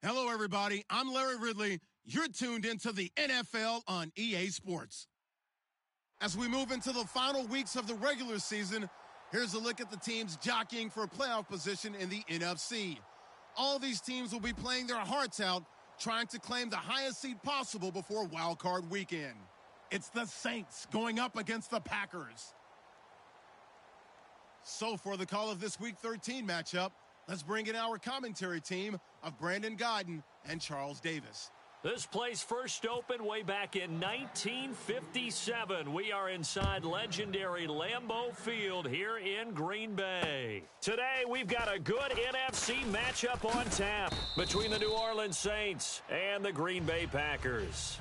Hello, everybody. I'm Larry Ridley. You're tuned into the NFL on EA Sports. As we move into the final weeks of the regular season, here's a look at the teams jockeying for playoff position in the NFC. All these teams will be playing their hearts out, trying to claim the highest seed possible before Wild Card Weekend. It's the Saints going up against the Packers. So for the call of this Week 13 matchup, let's bring in our commentary team of Brandon Godden and Charles Davis. This place first opened way back in 1957. We are inside legendary Lambeau Field here in Green Bay. Today, we've got a good NFC matchup on tap between the New Orleans Saints and the Green Bay Packers.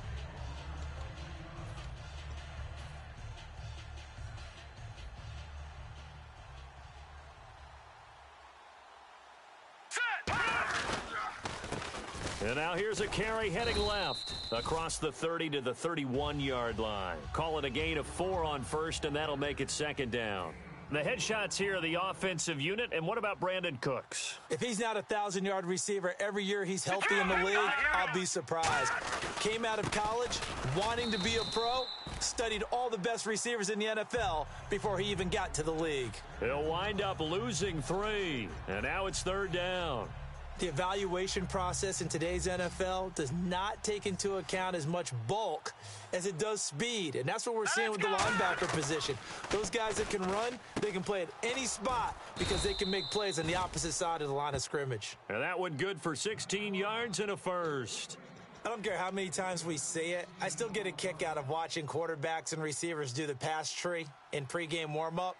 And now here's a carry heading left across the 30 to the 31-yard line. Call it a gain of 4 on first, and that'll make it second down. The headshots here are the offensive unit, and what about Brandon Cooks? If he's not a 1,000-yard receiver every year he's healthy in the league, I'll be surprised. Came out of college wanting to be a pro, studied all the best receivers in the NFL before he even got to the league. He'll wind up losing 3, and now it's third down. The evaluation process in today's NFL does not take into account as much bulk as it does speed, and that's what we're seeing with the linebacker position. Those guys that can run, they can play at any spot because they can make plays on the opposite side of the line of scrimmage. And that one good for 16 yards and a first. I don't care how many times we see it. I still get a kick out of watching quarterbacks and receivers do the pass tree in pregame warm-up.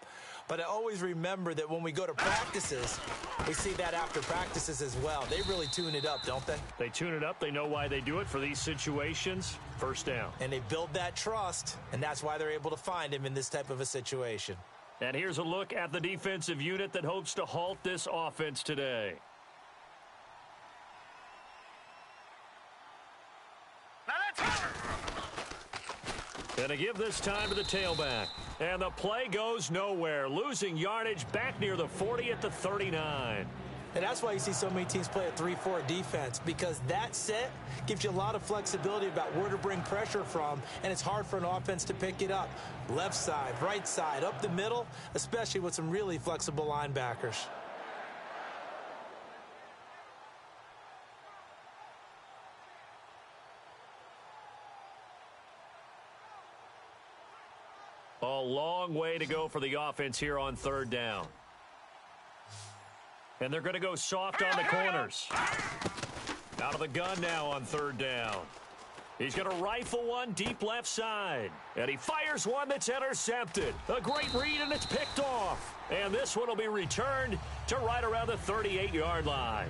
But I always remember that when we go to practices, we see that after practices as well. They really tune it up, don't they? They tune it up. They know why they do it for these situations. First down. And they build that trust, and that's why they're able to find him in this type of a situation. And here's a look at the defensive unit that hopes to halt this offense today. And to give this time to the tailback. And the play goes nowhere. Losing yardage back near the 40 at the 39. And that's why you see so many teams play a 3-4 defense, because that set gives you a lot of flexibility about where to bring pressure from, and it's hard for an offense to pick it up. Left side, right side, up the middle, especially with some really flexible linebackers. A long way to go for the offense here on third down. And they're going to go soft on the corners. Out of the gun now on third down. He's going to rifle one deep left side. And he fires one that's intercepted. A great read, and it's picked off. And this one will be returned to right around the 38-yard line.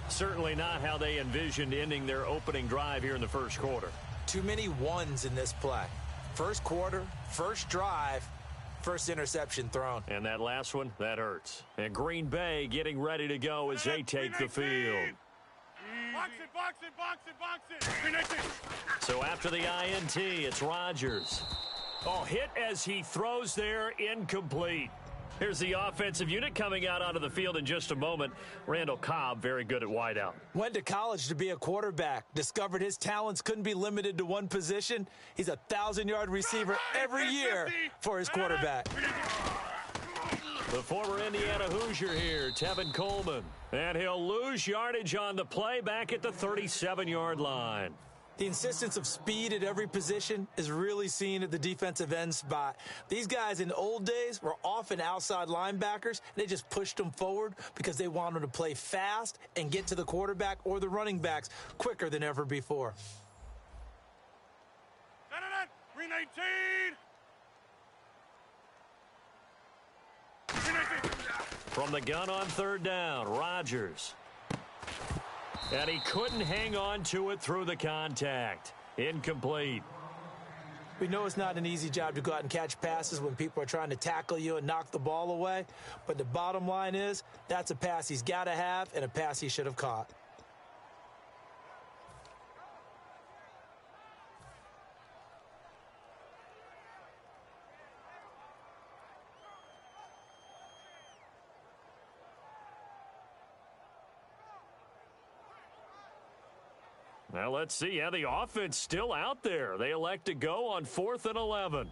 Certainly not how they envisioned ending their opening drive here in the first quarter. Too many ones in this play. First quarter, first drive, first interception thrown. And that last one, that hurts. And Green Bay getting ready to go as they take the field. Box it. So after the INT, it's Rodgers. Oh, hit as he throws there, incomplete. Here's the offensive unit coming out onto the field in just a moment. Randall Cobb, very good at wideout. Went to college to be a quarterback. Discovered his talents couldn't be limited to one position. He's a 1,000-yard receiver every year for his quarterback. The former Indiana Hoosier here, Tevin Coleman. And he'll lose yardage on the play back at the 37-yard line. The insistence of speed at every position is really seen at the defensive end spot. These guys in the old days were often outside linebackers. They just pushed them forward because they wanted to play fast and get to the quarterback or the running backs quicker than ever before. 319. From the gun on third down, Rodgers. And he couldn't hang on to it through the contact. Incomplete. We know it's not an easy job to go out and catch passes when people are trying to tackle you and knock the ball away. But the bottom line is, that's a pass he's got to have and a pass he should have caught. Now let's see how the offense still out there. They elect to go on 4th and 11.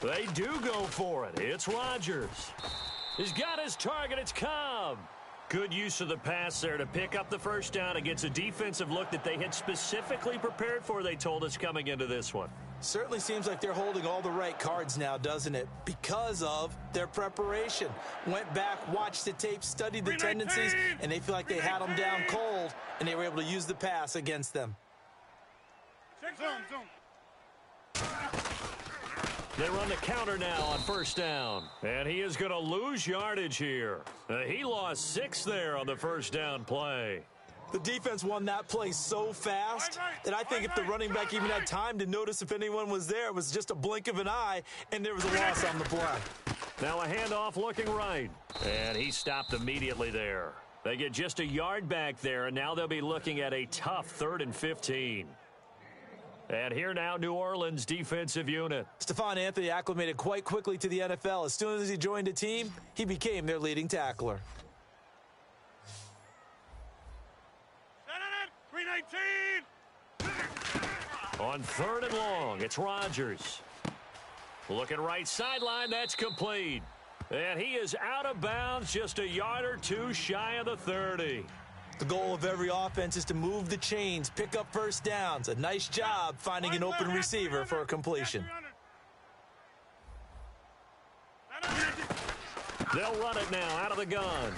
They do go for it. It's Rodgers. He's got his target. It's Cobb. Good use of the pass there to pick up the first down against a defensive look that they had specifically prepared for, they told us, coming into this one. Certainly seems like they're holding all the right cards now, doesn't it? Because of their preparation. Went back, watched the tape, studied the tendencies, and they feel like they had them down cold, and they were able to use the pass against them. They run the counter now on first down. And he is going to lose yardage here. He lost 6 there on the first down play. The defense won that play so fast that I think if the running back even had time to notice if anyone was there, it was just a blink of an eye, and there was a loss on the play. Now a handoff looking right. And he stopped immediately there. They get just a yard back there, and now they'll be looking at a tough 3rd and 15. And here now, New Orleans defensive unit. Stephon Anthony acclimated quite quickly to the NFL. As soon as he joined the team, he became their leading tackler. On 3rd and long, it's Rodgers. Looking right sideline, that's complete. And he is out of bounds, just a yard or two shy of the 30. The goal of every offense is to move the chains, pick up first downs. A nice job finding an open receiver for a completion. They'll run it now out of the gun.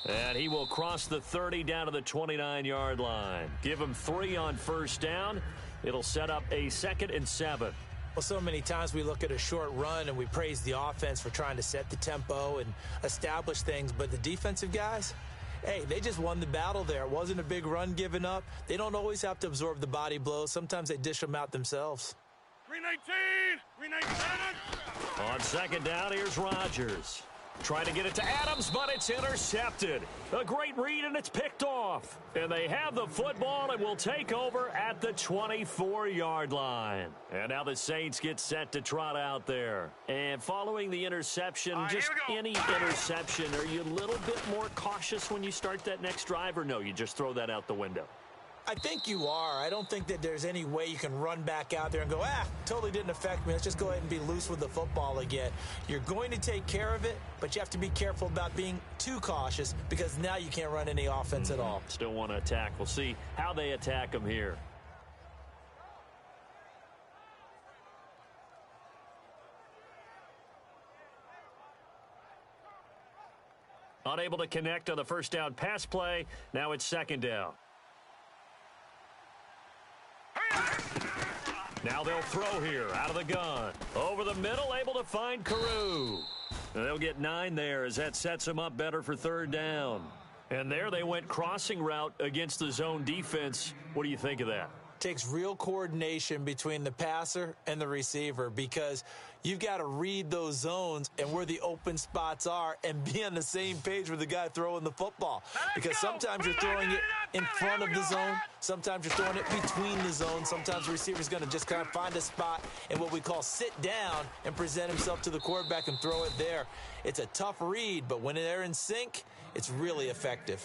And he will cross the 30 down to the 29-yard line. Give him 3 on first down. It'll set up a 2nd and 7. Well, so many times we look at a short run and we praise the offense for trying to set the tempo and establish things. But the defensive guys, hey, they just won the battle there. It wasn't a big run given up. They don't always have to absorb the body blows. Sometimes they dish them out themselves. 319. On 2nd down, here's Rodgers. Trying to get it to Adams, but it's intercepted. A great read, and it's picked off. And they have the football and will take over at the 24-yard line. And now the Saints get set to trot out there. And following the interception, just any interception, are you a little bit more cautious when you start that next drive, or no, you just throw that out the window? I think you are. I don't think that there's any way you can run back out there and go, totally didn't affect me. Let's just go ahead and be loose with the football again. You're going to take care of it, but you have to be careful about being too cautious because now you can't run any offense at all. Still want to attack. We'll see how they attack them here. Unable to connect on the first down pass play. Now it's 2nd down. Now they'll throw here out of the gun. Over the middle, able to find Carew. They'll get 9 there as that sets them up better for 3rd down. And there they went crossing route against the zone defense. What do you think of that? Takes real coordination between the passer and the receiver because you've got to read those zones and where the open spots are and be on the same page with the guy throwing the football. Because sometimes you're throwing it in front of the zone. Sometimes you're throwing it between the zones. Sometimes the receiver's going to just kind of find a spot and what we call sit down and present himself to the quarterback and throw it there. It's a tough read, but when they're in sync, it's really effective.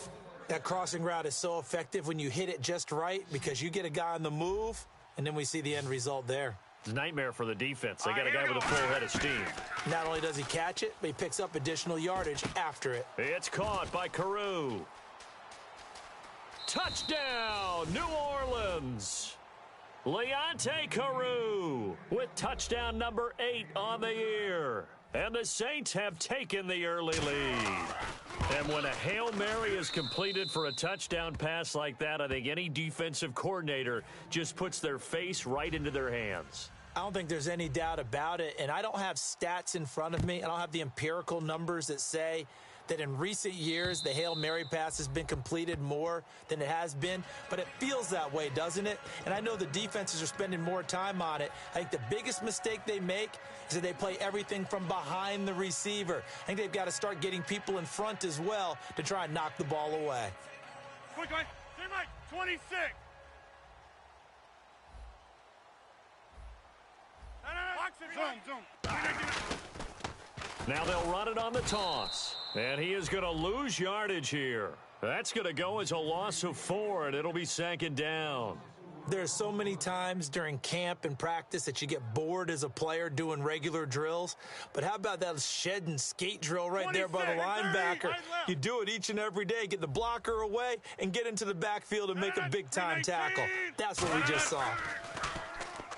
That crossing route is so effective when you hit it just right because you get a guy on the move, and then we see the end result there. It's a nightmare for the defense. They got a guy with a full head of steam. Not only does he catch it, but he picks up additional yardage after it. It's caught by Carew. Touchdown, New Orleans. Leonte Carew with touchdown number 8 on the year. And the Saints have taken the early lead. And when a Hail Mary is completed for a touchdown pass like that, I think any defensive coordinator just puts their face right into their hands. I don't think there's any doubt about it. And I don't have stats in front of me. I don't have the empirical numbers that say that in recent years the Hail Mary pass has been completed more than it has been. But it feels that way, doesn't it? And I know the defenses are spending more time on it. I think the biggest mistake they make is that they play everything from behind the receiver. I think they've got to start getting people in front as well to try and knock the ball away. Quick, 26. Zoom. Now they'll run it on the toss. And he is going to lose yardage here. That's going to go as a loss of 4, and it'll be 2nd down. There's so many times during camp and practice that you get bored as a player doing regular drills. But how about that shed and skate drill right there by the linebacker? You do it each and every day. Get the blocker away and get into the backfield and make a big-time tackle. That's what we just saw.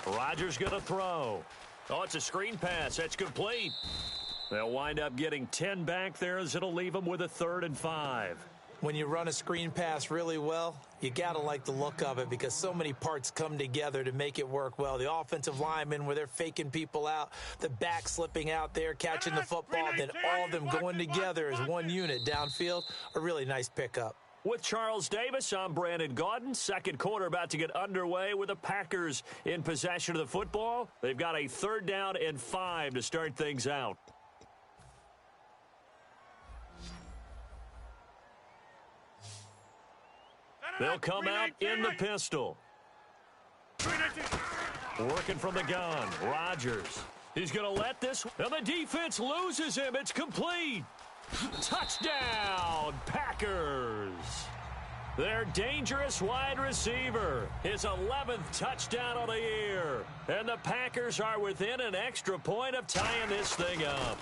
Rodgers going to throw. Oh, it's a screen pass. That's complete. They'll wind up getting 10 back there as it'll leave them with a 3rd and 5. When you run a screen pass really well, you got to like the look of it because so many parts come together to make it work well. The offensive linemen, where they're faking people out, the back slipping out there, catching the football, then all of them going together as one unit downfield, a really nice pickup. With Charles Davis, I'm Brandon Gaudin. Second quarter about to get underway with the Packers in possession of the football. They've got a 3rd down and 5 to start things out. They'll come out in the pistol. Working from the gun, Rodgers. He's going to let this, and the defense loses him. It's complete. Touchdown, Packers. Their dangerous wide receiver, his 11th touchdown of the year. And the Packers are within an extra point of tying this thing up.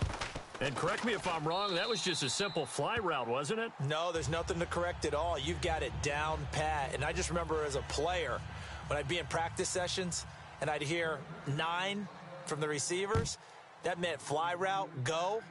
And correct me if I'm wrong, that was just a simple fly route, wasn't it? No, there's nothing to correct at all. You've got it down pat. And I just remember as a player, when I'd be in practice sessions and I'd hear 9 from the receivers, that meant fly route, go.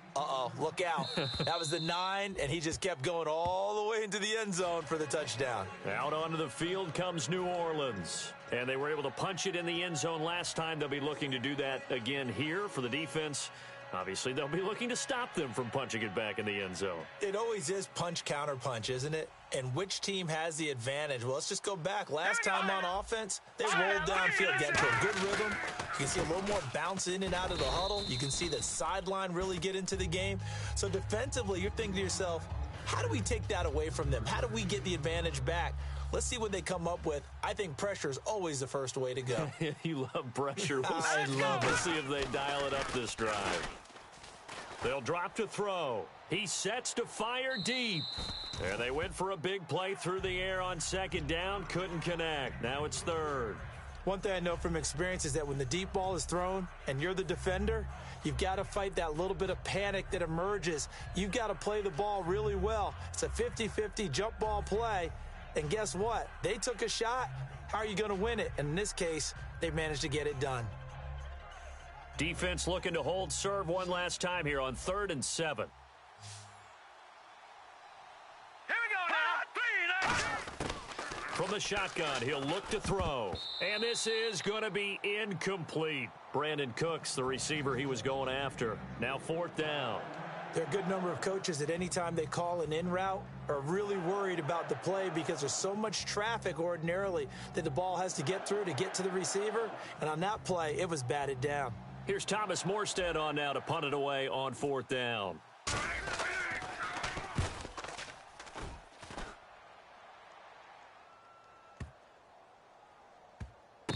Look out. That was the 9, and he just kept going all the way into the end zone for the touchdown. Out onto the field comes New Orleans. And they were able to punch it in the end zone last time. They'll be looking to do that again here for the defense. Obviously, they'll be looking to stop them from punching it back in the end zone. It always is punch, counter punch, isn't it? And which team has the advantage? Well, let's just go back. Last time on offense, they rolled downfield, get into a good rhythm. You can see a little more bounce in and out of the huddle. You can see the sideline really get into the game. So defensively, you're thinking to yourself, how do we take that away from them? How do we get the advantage back? Let's see what they come up with. I think pressure is always the first way to go. You love pressure. I love it. Let's see if they dial it up this drive. They'll drop to throw. He sets to fire deep. And they went for a big play through the air on 2nd down. Couldn't connect. Now it's 3rd. One thing I know from experience is that when the deep ball is thrown and you're the defender, you've got to fight that little bit of panic that emerges. You've got to play the ball really well. It's a 50-50 jump ball play. And guess what? They took a shot. How are you going to win it? And in this case, they managed to get it done. Defense looking to hold serve one last time here on 3rd and 7. Here we go now. From the shotgun, he'll look to throw. And this is going to be incomplete. Brandon Cooks, the receiver he was going after. Now 4th down. There are a good number of coaches that any time they call an in route are really worried about the play because there's so much traffic ordinarily that the ball has to get through to get to the receiver. And on that play, it was batted down. Here's Thomas Morstead on now to punt it away on 4th down.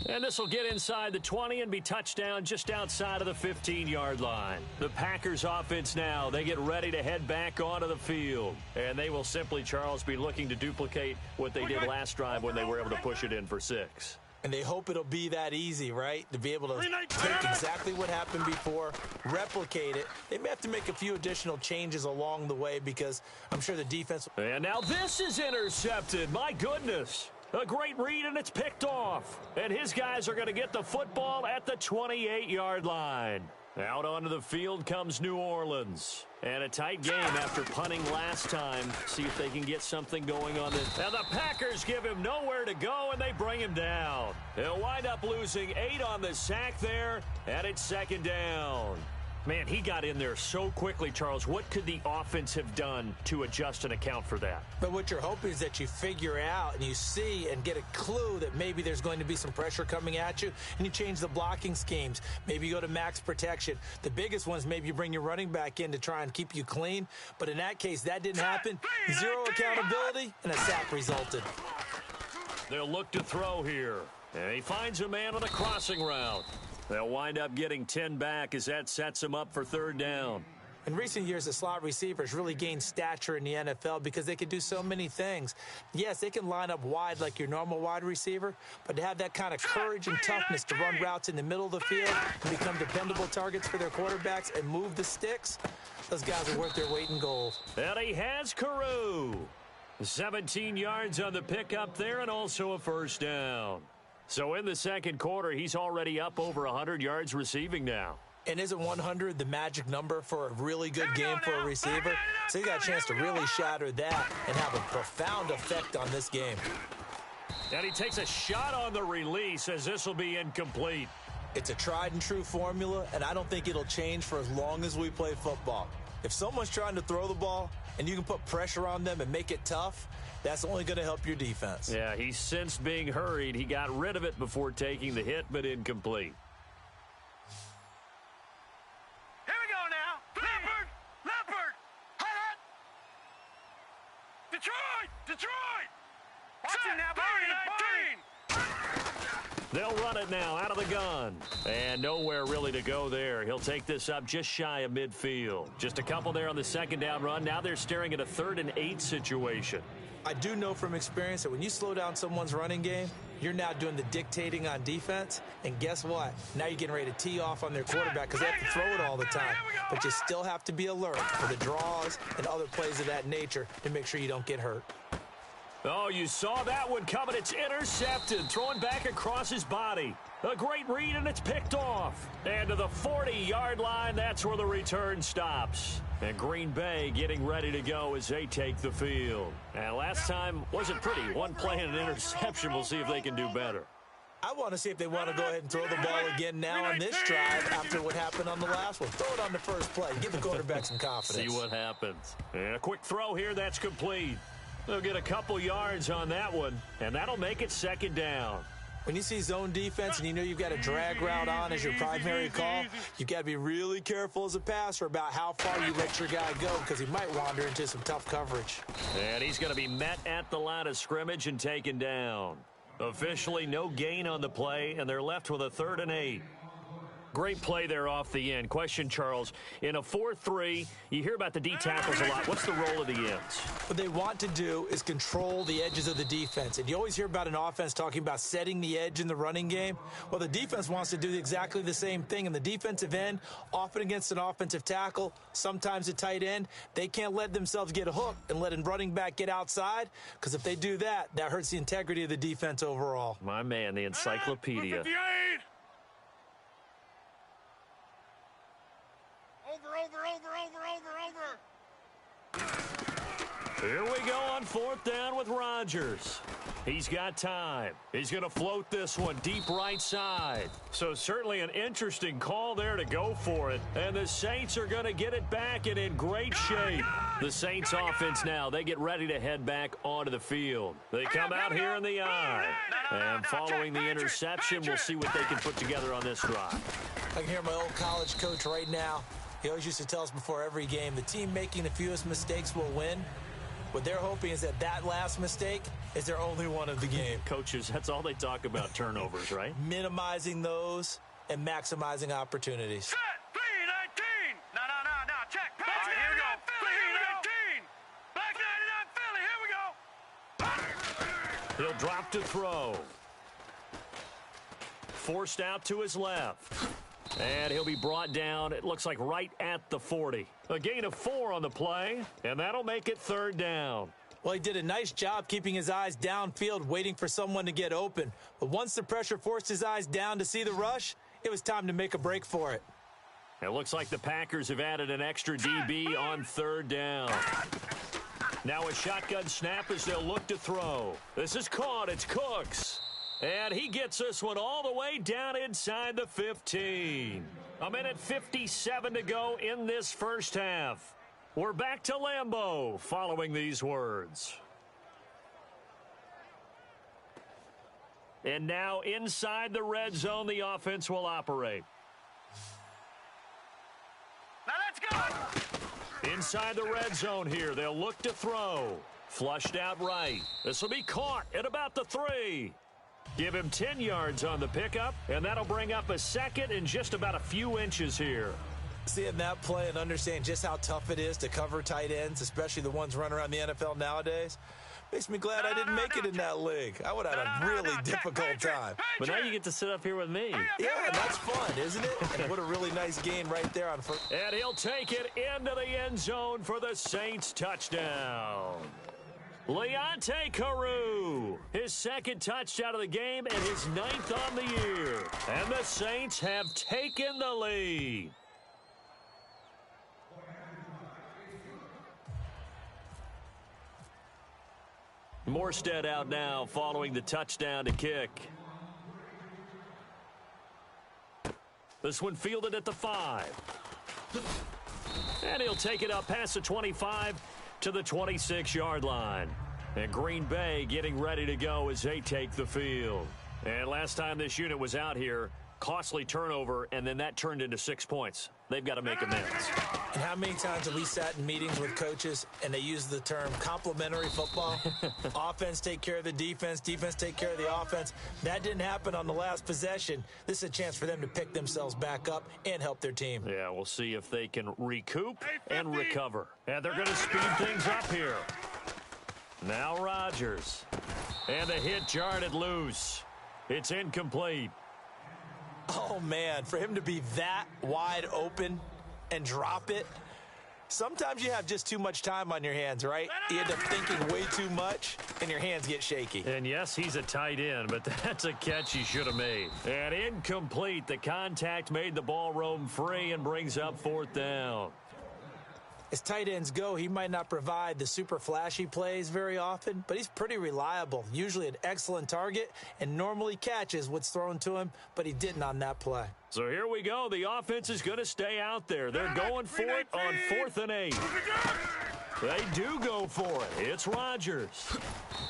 And this will get inside the 20 and be touchdown just outside of the 15-yard line. The Packers offense now, they get ready to head back onto the field. And they will simply, Charles, be looking to duplicate what they did last drive when they were able to push it in for 6. And they hope it'll be that easy, right? To be able to take exactly what happened before, replicate it. They may have to make a few additional changes along the way because I'm sure the defense... And now this is intercepted. My goodness. A great read, and it's picked off. And his guys are going to get the football at the 28-yard line. Out onto the field comes New Orleans. And a tight game after punting last time. See if they can get something going on this. And the Packers give him nowhere to go, and they bring him down. They'll wind up losing 8 on the sack there, and it's 2nd down. Man, he got in there so quickly, Charles. What could the offense have done to adjust and account for that? But what you're hoping is that you figure out and you see and get a clue that maybe there's going to be some pressure coming at you, and you change the blocking schemes. Maybe you go to max protection. The biggest one is maybe you bring your running back in to try and keep you clean. But in that case, that didn't happen. 0 accountability, and a sack resulted. They'll look to throw here. And he finds a man on a crossing route. They'll wind up getting 10 back as that sets them up for 3rd down. In recent years, the slot receivers really gained stature in the NFL because they can do so many things. Yes, they can line up wide like your normal wide receiver, but to have that kind of courage and toughness to run routes in the middle of the field and become dependable targets for their quarterbacks and move the sticks, those guys are worth their weight in gold. And he has Carew. 17 yards on the pickup there and also a first down. So in the second quarter, he's already up over 100 yards receiving now. And isn't 100 the magic number for a really good game for a receiver? So he got a chance to really shatter that and have a profound effect on this game. And he takes a shot on the release as this will be incomplete. It's a tried and true formula, and I don't think it'll change for as long as we play football. If someone's trying to throw the ball and you can put pressure on them and make it tough, that's only going to help your defense. Yeah, he sensed being hurried. He got rid of it before taking the hit, but incomplete. Detroit! Watch it now, 19! They'll run it now out of the gun. And nowhere really to go there. He'll take this up just shy of midfield. Just a couple there on the second down run. Now they're staring at a 3rd and 8 situation. I do know from experience that when you slow down someone's running game, you're now doing the dictating on defense. And guess what? Now you're getting ready to tee off on their quarterback because they have to throw it all the time. But you still have to be alert for the draws and other plays of that nature to make sure you don't get hurt. Oh, you saw that one coming. It's intercepted. Throwing back across his body. A great read, and it's picked off. And to the 40-yard line, that's where the return stops. And Green Bay getting ready to go as they take the field. And last time wasn't pretty. One play and an interception. We'll see if they can do better. I want to see if they want to go ahead and throw the ball again now on this drive after what happened on the last one. Throw it on the first play. Give the quarterback some confidence. See what happens. And a quick throw here. That's complete. They'll get a couple yards on that one, and that'll make it second down. When you see zone defense and you know you've got a drag route on as your primary call, you've got to be really careful as a passer about how far you let your guy go because he might wander into some tough coverage. And he's going to be met at the line of scrimmage and taken down. Officially no gain on the play, and they're left with a 3rd and 8. Great play there off the end. Question, Charles, in a 4-3, you hear about the D tackles a lot. What's the role of the ends? What they want to do is control the edges of the defense. And you always hear about an offense talking about setting the edge in the running game. Well, the defense wants to do exactly the same thing. And the defensive end, often against an offensive tackle, sometimes a tight end, they can't let themselves get hooked and let a running back get outside. Because if they do that, that hurts the integrity of the defense overall. My man, the encyclopedia. Here we go on 4th down with Rodgers. He's got time. He's going to float this one deep right side. So certainly an interesting call there to go for it. And the Saints are going to get it back and in great shape. The Saints offense now, they get ready to head back onto the field. They come out here in the eye. And following the interception, we'll see what they can put together on this drive. I can hear my old college coach right now. He always used to tell us before every game, the team making the fewest mistakes will win. What they're hoping is that that last mistake is their only one of the game. Coaches, that's all they talk about, turnovers, right? Minimizing those and maximizing opportunities. Set, 3-19. No, check. All right, here we go. Back 99 Philly, here we go. He'll drop to throw. Forced out to his left. And he'll be brought down, it looks like right at the 40. A gain of 4 on the play, and that'll make it 3rd down. Well, he did a nice job keeping his eyes downfield, waiting for someone to get open. But once the pressure forced his eyes down to see the rush, it was time to make a break for it. It looks like the Packers have added an extra DB on 3rd down. Now a shotgun snap as they'll look to throw. This is caught, it's Cooks. And he gets this one all the way down inside the 15. A minute 57 to go in this first half. We're back to Lambeau following these words. And now inside the red zone, the offense will operate. Now let's go. Inside the red zone here, they'll look to throw. Flushed out right. This will be caught at about the 3. Give him 10 yards on the pickup, and that'll bring up a second and just about a few inches here. Seeing that play and understanding just how tough it is to cover tight ends, especially the ones running around the NFL nowadays, makes me glad I didn't make it in that league. I would have had a really difficult time. But now you get to sit up here with me. Yeah, that's fun, isn't it? And what a really nice gain right there on first. And he'll take it into the end zone for the Saints touchdown. Leonte Carew, his second touchdown of the game and his 9th on the year. And the Saints have taken the lead. Morstead out now following the touchdown to kick. This one fielded at the 5. And he'll take it up past the 25 to the 26-yard line. And Green Bay getting ready to go as they take the field. And last time this unit was out here, costly turnover, and then that turned into 6 points. They've got to make amends. And how many times have we sat in meetings with coaches and they use the term complementary football? Offense take care of the defense, defense take care of the offense. That didn't happen on the last possession. This is a chance for them to pick themselves back up and help their team. Yeah, we'll see if they can recoup and recover. And they're going to speed things up here. Now Rodgers. And the hit jarred it loose. It's incomplete. Oh, man, for him to be that wide open and drop it, sometimes you have just too much time on your hands, right? You end up thinking way too much, and your hands get shaky. And, yes, he's a tight end, but that's a catch he should have made. And incomplete. The contact made the ball roam free and brings up 4th down. As tight ends go, he might not provide the super flashy plays very often, but he's pretty reliable, usually an excellent target, and normally catches what's thrown to him, but he didn't on that play. So here we go. The offense is going to stay out there. They're going for it on 4th and 8. They do go for it. It's Rodgers.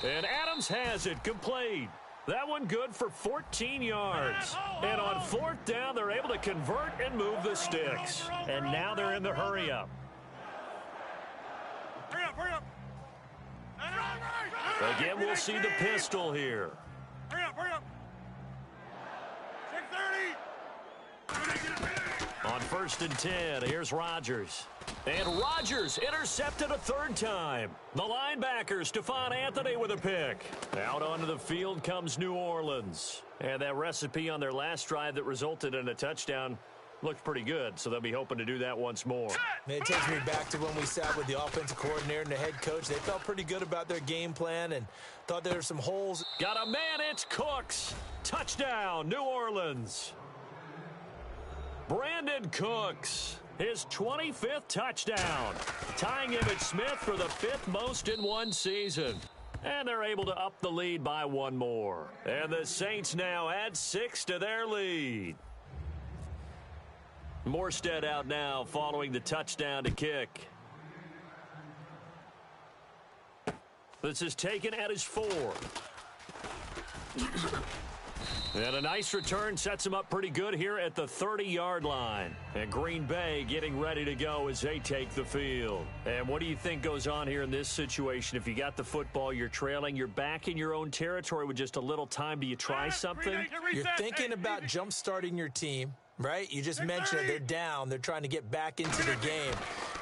And Adams has it complete. That one good for 14 yards. And on 4th down, they're able to convert and move the sticks. And now they're in the hurry-up. Hurry up. Again, we'll see the pistol here. Hurry up. 6:30. On 1st and 10, here's Rodgers. And Rodgers intercepted a 3rd time. The linebacker, Stephon Anthony, with a pick. Out onto the field comes New Orleans. And that recipe on their last drive that resulted in a touchdown looked pretty good, so they'll be hoping to do that once more. Man, it takes me back to when we sat with the offensive coordinator and the head coach. They felt pretty good about their game plan and thought there were some holes. Got a man, it's Cooks. Touchdown, New Orleans. Brandon Cooks, his 25th touchdown, tying Emmitt Smith for the 5th most in one season. And they're able to up the lead by 1 more. And the Saints now add 6 to their lead. Morstead out now following the touchdown to kick. This is taken at his 4. And a nice return sets him up pretty good here at the 30-yard line. And Green Bay getting ready to go as they take the field. And what do you think goes on here in this situation? If you got the football, you're trailing, you're back in your own territory with just a little time. Do you try something? You're thinking about jump-starting your team. Right? You just mentioned it. They're down. They're trying to get back into the game.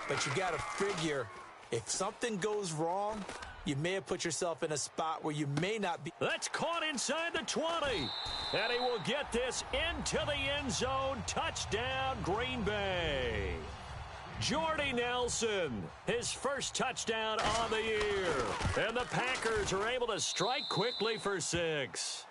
But you got to figure if something goes wrong, you may have put yourself in a spot where you may not be. That's caught inside the 20. And he will get this into the end zone. Touchdown, Green Bay. Jordy Nelson, his first touchdown on the year. And the Packers are able to strike quickly for 6.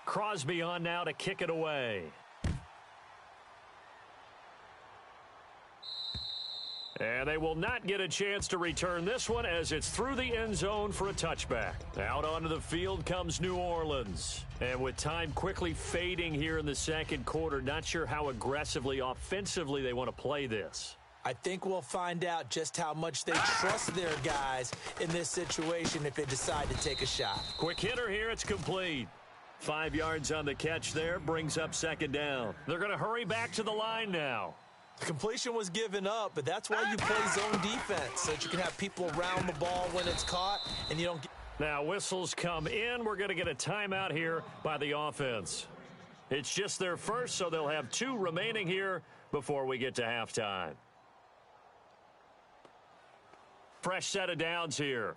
Crosby on now to kick it away. And they will not get a chance to return this one as it's through the end zone for a touchback. Out onto the field comes New Orleans. And with time quickly fading here in the 2nd quarter, not sure how aggressively, offensively they want to play this. I think we'll find out just how much they trust their guys in this situation if they decide to take a shot. Quick hitter here, it's complete. 5 yards on the catch there, brings up 2nd down. They're going to hurry back to the line now. The completion was given up, but that's why you play zone defense, so that you can have people around the ball when it's caught, and you don't get... Now whistles come in. We're going to get a timeout here by the offense. It's just their first, so they'll have 2 remaining here before we get to halftime. Fresh set of downs here.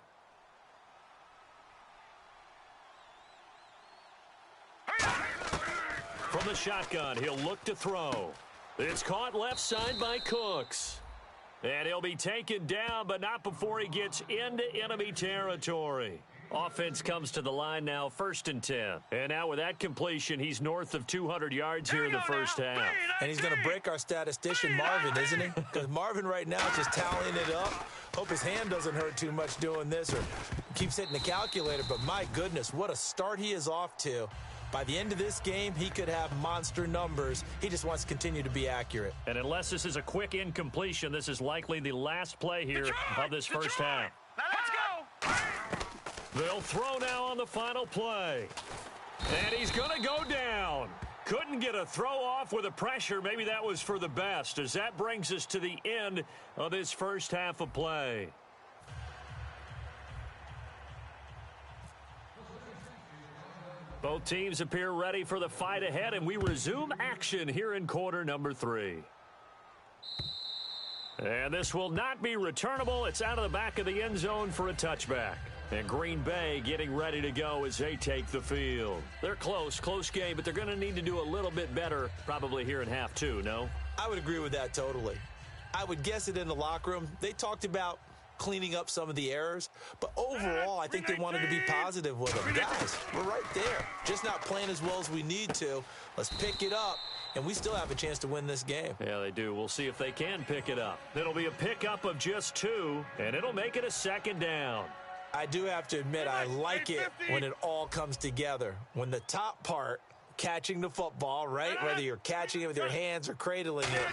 From the shotgun, he'll look to throw. It's caught left side by Cooks. And he'll be taken down, but not before he gets into enemy territory. Offense comes to the line now, 1st and 10. And now with that completion, he's north of 200 yards here in the first half. And he's going to break our statistician, Marvin, isn't he? Because Marvin right now is just tallying it up. Hope his hand doesn't hurt too much doing this or keeps hitting the calculator. But my goodness, what a start he is off to. By the end of this game, he could have monster numbers. He just wants to continue to be accurate. And unless this is a quick incompletion, this is likely the last play here of this first half. Now let's go. They'll throw now on the final play. And he's going to go down. Couldn't get a throw off with the pressure. Maybe that was for the best, as that brings us to the end of this first half of play. Both teams appear ready for the fight ahead, and we resume action here in quarter number 3. And this will not be returnable. It's out of the back of the end zone for a touchback. And Green Bay getting ready to go as they take the field. They're close game, but they're going to need to do a little bit better probably here in half 2, no? I would agree with that totally. I would guess it in the locker room. They talked about cleaning up some of the errors, but overall, I think they wanted to be positive with them. Guys, we're right there. Just not playing as well as we need to. Let's pick it up, and we still have a chance to win this game. Yeah, they do. We'll see if they can pick it up. It'll be a pickup of just 2, and it'll make it a 2nd down. I do have to admit, I like it when it all comes together. When the top part, catching the football, right, whether you're catching it with your hands or cradling it,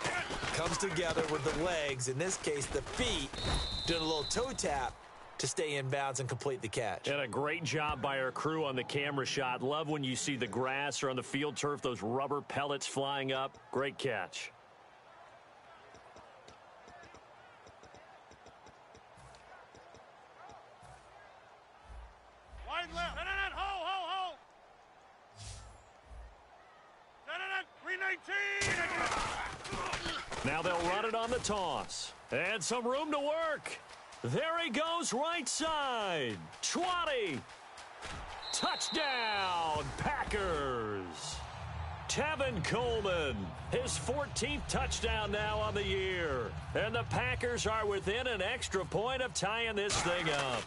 comes together with the legs, in this case the feet, doing a little toe tap to stay in bounds and complete the catch. And a great job by our crew on the camera shot. Love when you see the grass or on the field turf, those rubber pellets flying up. Great catch. Wide left. Ho. 319. Now they'll run it on the toss. And some room to work. There he goes, right side. 20. Touchdown, Packers. Tevin Coleman, his 14th touchdown now on the year. And the Packers are within an extra point of tying this thing up.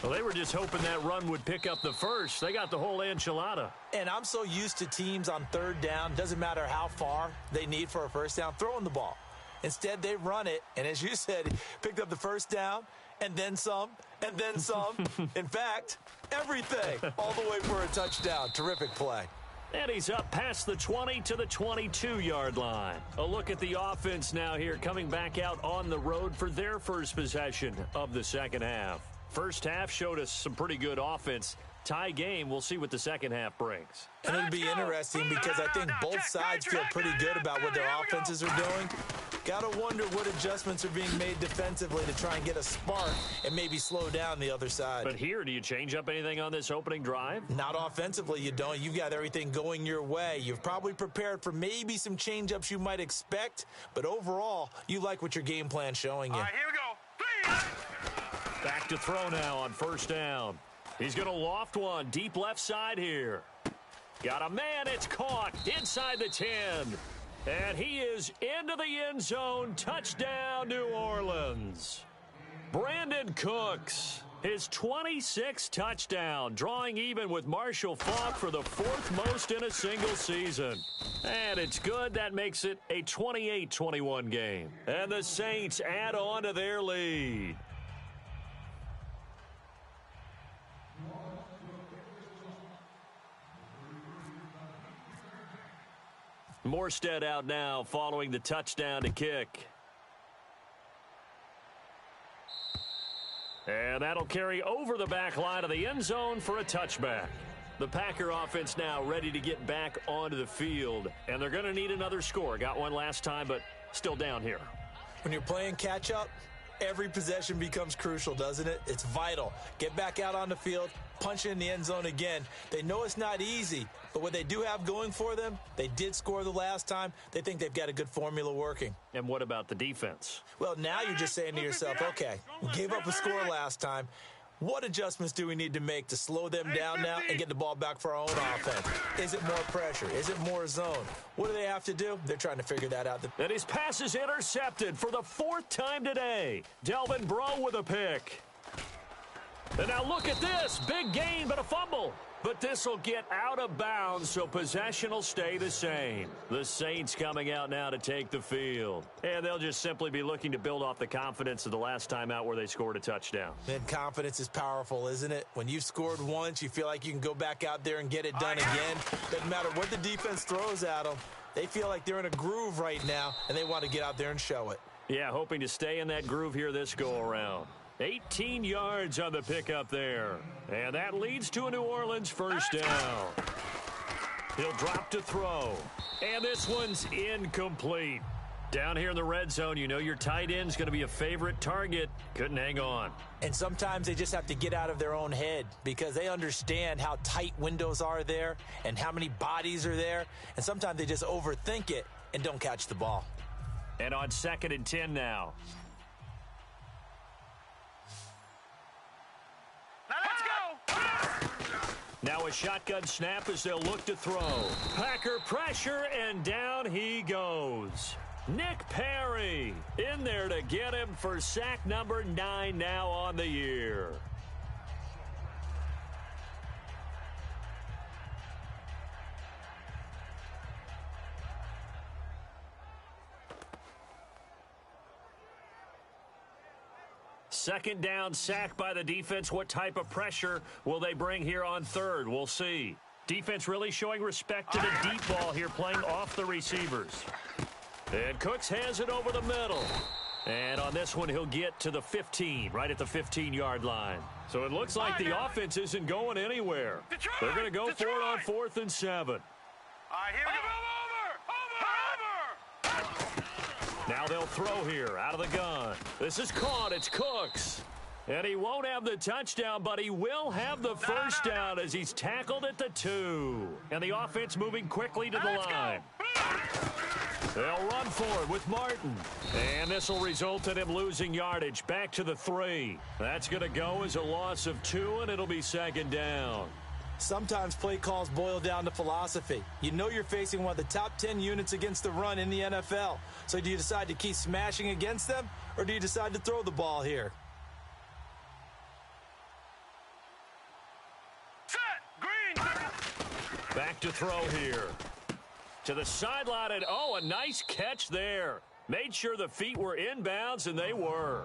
Well, they were just hoping that run would pick up the first. They got the whole enchilada. And I'm so used to teams on 3rd down, doesn't matter how far they need for a first down, throwing the ball. Instead, they run it, and as you said, picked up the first down, and then some, and then some. In fact, everything, all the way for a touchdown. Terrific play. And he's up past the 20 to the 22-yard line. A look at the offense now here, coming back out on the road for their first possession of the second half. First half showed us some pretty good offense. Tie game, we'll see what the second half brings. And it'll be interesting because I think both sides feel pretty good about what their offenses are doing. Got to wonder what adjustments are being made defensively to try and get a spark and maybe slow down the other side. But here, do you change up anything on this opening drive? Not offensively, you don't. You've got everything going your way. You've probably prepared for maybe some change-ups you might expect, but overall, you like what your game plan's showing you. All right, here we go. 3. Back to throw now on first down. He's going to loft one deep left side here. Got a man, it's caught inside the 10. And he is into the end zone. Touchdown, New Orleans. Brandon Cooks, his 26th touchdown, drawing even with Marshall Faulk for the 4th most in a single season. And it's good. That makes it a 28-21 game. And the Saints add on to their lead. Morstead out now following the touchdown to kick. And that'll carry over the back line of the end zone for a touchback. The Packer offense now ready to get back onto the field. And they're going to need another score. Got one last time, but still down here. When you're playing catch-up, Every possession becomes crucial, doesn't it? It's vital. Get back out on the field, punch in the end zone again. They know it's not easy, but what they do have going for them, they did score the last time. They think they've got a good formula working. And what about the defense? Well, now you're just saying to yourself, okay, we gave up a score last time. What adjustments do we need to make to slow them down now and get the ball back for our own offense? Is it more pressure? Is it more zone? What do they have to do? They're trying to figure that out. And his pass is intercepted for the 4th time today. Delvin Breaux with a pick. And now look at this. Big gain, but a fumble. But this will get out of bounds, so possession will stay the same. The Saints coming out now to take the field. And they'll just simply be looking to build off the confidence of the last time out where they scored a touchdown. And confidence is powerful, isn't it? When you've scored once, you feel like you can go back out there and get it done again. Doesn't matter what the defense throws at them. They feel like they're in a groove right now, and they want to get out there and show it. Yeah, hoping to stay in that groove here this go-around. 18 yards on the pickup there. And that leads to a New Orleans first down. He'll drop to throw. And this one's incomplete. Down here in the red zone, you know your tight end's going to be a favorite target. Couldn't hang on. And sometimes they just have to get out of their own head because they understand how tight windows are there and how many bodies are there. And sometimes they just overthink it and don't catch the ball. And on 2nd and 10 now. Now a shotgun snap as they'll look to throw. Packer pressure, and down he goes. Nick Perry in there to get him for sack number 9 now on the year. Second down, sack by the defense. What type of pressure will they bring here on 3rd? We'll see. Defense really showing respect to the deep ball here, playing off the receivers. And Cooks has it over the middle. And on this one, he'll get to the 15, right at the 15-yard line. So it looks like the offense isn't going anywhere. They're going to go for it on 4th and 7. All right, here we go. Now they'll throw here out of the gun. This is caught. It's Cooks. And he won't have the touchdown, but he will have the first down as he's tackled at the 2. And the offense moving quickly to the line. They'll run for it with Martin. And this will result in him losing yardage back to the 3. That's going to go as a loss of 2, and it'll be 2nd down. Sometimes play calls boil down to philosophy. You know you're facing one of the top 10 units against the run in the NFL. So do you decide to keep smashing against them, or do you decide to throw the ball here? Set, green. Back to throw here. To the sideline, and a nice catch there. Made sure the feet were inbounds, and they were.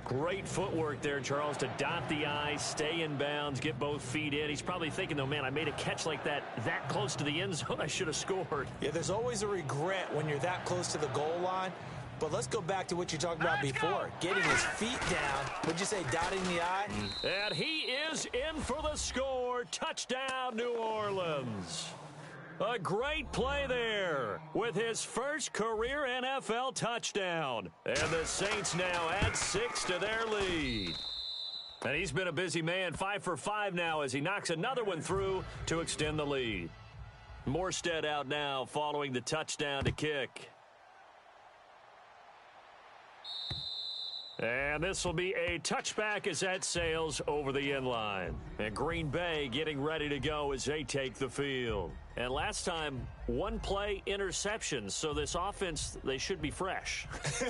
Great footwork there, Charles, to dot the I, stay in bounds, get both feet in. He's probably thinking, though, man, I made a catch like that close to the end zone. I should have scored. Yeah, there's always a regret when you're that close to the goal line. But let's go back to what you talked about before. Getting his feet down. Would you say dotting the I? And he is in for the score. Touchdown, New Orleans. A great play there with his first career NFL touchdown. And the Saints now add 6 to their lead. And he's been a busy man, 5 for 5 now as he knocks another one through to extend the lead. Morstead out now following the touchdown to kick. And this will be a touchback as that sails over the end line. And Green Bay getting ready to go as they take the field. And last time, 1 play interception. So this offense, they should be fresh.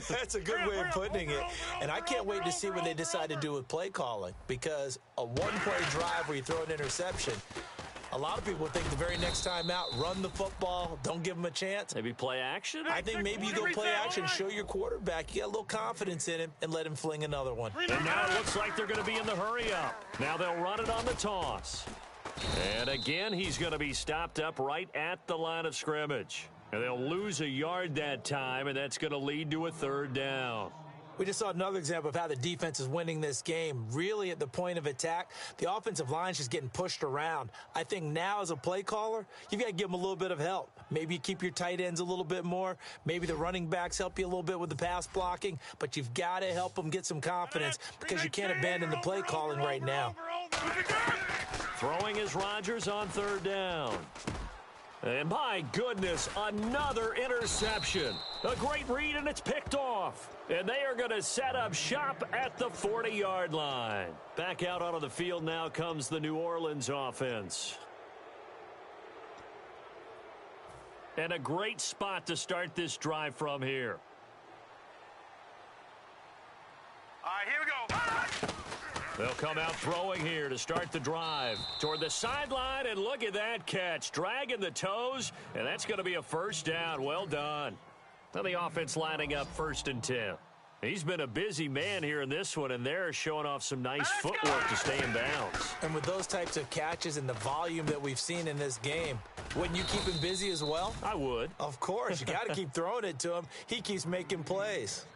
That's a good way of putting it. And I can't wait to see what they decide to do with play calling. Because a 1-play drive where you throw an interception, a lot of people think the very next time out, run the football, don't give them a chance. Maybe play action? I think maybe you go play action, show your quarterback, you get a little confidence in him, and let him fling another one. And now it looks like they're going to be in the hurry up. Now they'll run it on the toss. And again, he's going to be stopped up right at the line of scrimmage. And they'll lose a yard that time, and that's going to lead to a 3rd down. We just saw another example of how the defense is winning this game. Really at the point of attack, the offensive line's just getting pushed around. I think now as a play caller, you've got to give them a little bit of help. Maybe you keep your tight ends a little bit more. Maybe the running backs help you a little bit with the pass blocking. But you've got to help them get some confidence because you can't abandon the play calling right now. Throwing is Rodgers on third down. And my goodness, another interception. A great read, and it's picked off. And they are going to set up shop at the 40-yard line. Back out onto the field now comes the New Orleans offense. And a great spot to start this drive from here. All right, here we go. They'll come out throwing here to start the drive. Toward the sideline, and look at that catch. Dragging the toes, and that's going to be a first down. Well done. Now the offense lining up 1st and 10. He's been a busy man here in this one, and they're showing off some nice footwork to stay in bounds. And with those types of catches and the volume that we've seen in this game, wouldn't you keep him busy as well? I would. Of course. You got to keep throwing it to him. He keeps making plays.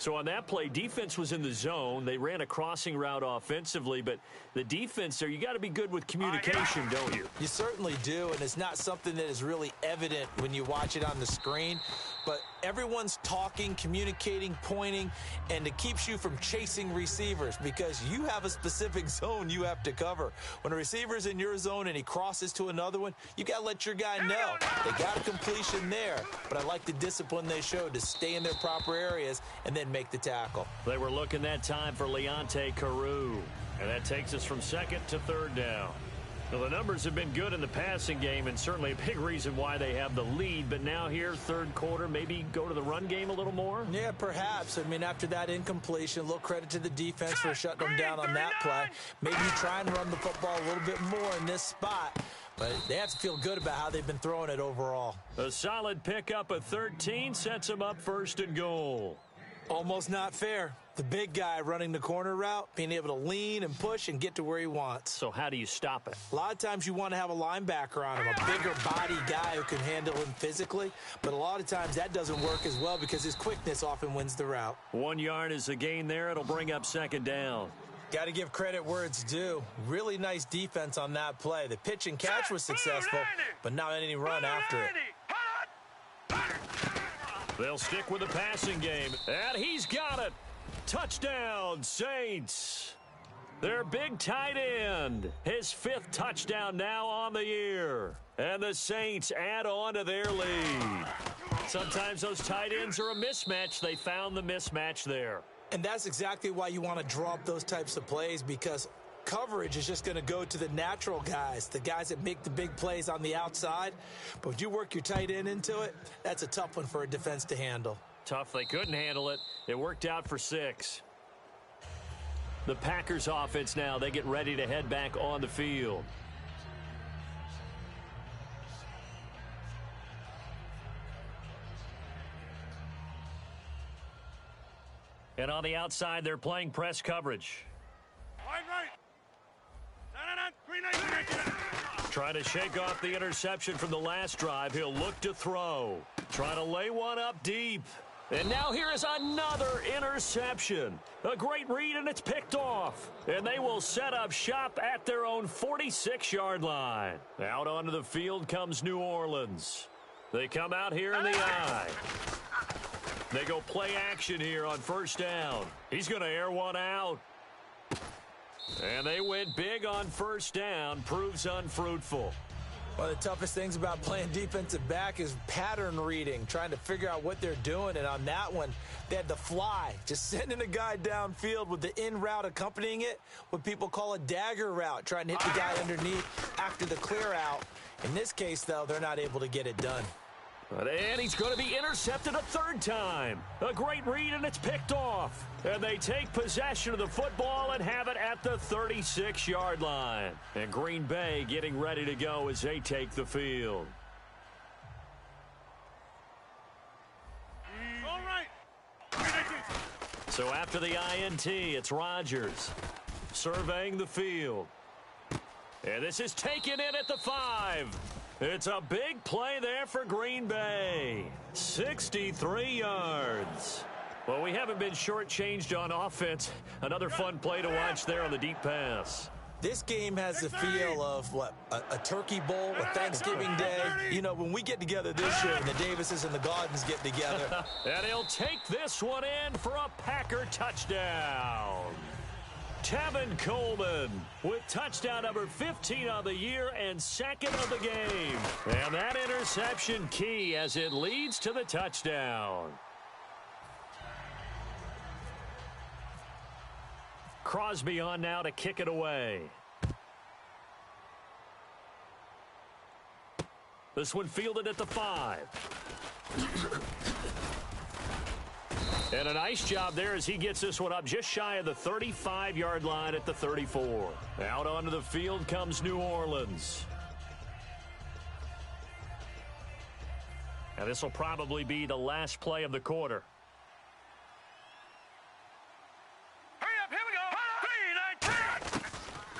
So on that play, defense was in the zone. They ran a crossing route offensively, but the defense there, you got to be good with communication, don't you? You certainly do, and it's not something that is really evident when you watch it on the screen. But everyone's talking, communicating, pointing, and it keeps you from chasing receivers because you have a specific zone you have to cover. When a receiver's in your zone and he crosses to another one, you got to let your guy know. They got a completion there, but I like the discipline they showed to stay in their proper areas and then make the tackle. They were looking that time for Leonte Carew, and that takes us from 2nd to 3rd down. Well, the numbers have been good in the passing game, and certainly a big reason why they have the lead. But now here, 3rd quarter, maybe go to the run game a little more? Yeah, perhaps. I mean, after that incompletion, a little credit to the defense for shutting them down on that play. Maybe you try and run the football a little bit more in this spot. But they have to feel good about how they've been throwing it overall. A solid pickup of 13 sets them up 1st and goal. Almost not fair. The big guy running the corner route, being able to lean and push and get to where he wants. So how do you stop it? A lot of times you want to have a linebacker on him, a bigger body guy who can handle him physically. But a lot of times that doesn't work as well because his quickness often wins the route. 1 yard is a gain there. It'll bring up 2nd down. Got to give credit where it's due. Really nice defense on that play. The pitch and catch was successful, but not any run after it. They'll stick with the passing game, and he's got it. Touchdown, Saints. Their big tight end, his 5th touchdown now on the year. And the Saints add on to their lead. Sometimes those tight ends are a mismatch. They found the mismatch there. And that's exactly why you want to draw up those types of plays, because coverage is just going to go to the natural guys, the guys that make the big plays on the outside. But if you work your tight end into it, that's a tough one for a defense to handle. Tough. They couldn't handle it. It worked out for 6. The Packers offense now, they get ready to head back on the field. And on the outside, they're playing press coverage. Trying to shake off the interception from the last drive. He'll look to throw. Trying to lay one up deep. And now here is another interception. A great read, and it's picked off. And they will set up shop at their own 46-yard line. Out onto the field comes New Orleans. They come out here in the eye. They go play action here on 1st down. He's going to air one out. And they went big on 1st down. Proves unfruitful. One of the toughest things about playing defensive back is pattern reading, trying to figure out what they're doing. And on that one, they had the fly, just sending a guy downfield with the in route accompanying it, what people call a dagger route, trying to hit the guy underneath after the clear out. In this case, though, they're not able to get it done. And he's going to be intercepted a 3rd time. A great read, and it's picked off. And they take possession of the football and have it at the 36-yard line. And Green Bay getting ready to go as they take the field. All right. So after the INT, it's Rodgers surveying the field. And this is taken in at the 5. It's a big play there for Green Bay. 63 yards. Well, we haven't been shortchanged on offense. Another fun play to watch there on the deep pass. This game has the feel of, what, a turkey bowl, a Thanksgiving Day. You know, when we get together this year and the Davises and the Gaudens get together. And he'll take this one in for a Packer touchdown. Tevin Coleman with touchdown number 15 of the year and second of the game. And that interception key as it leads to the touchdown. Crosby on now to kick it away. This one fielded at the 5. And a nice job there as he gets this one up just shy of the 35-yard line at the 34. Out onto the field comes New Orleans. And this will probably be the last play of the quarter.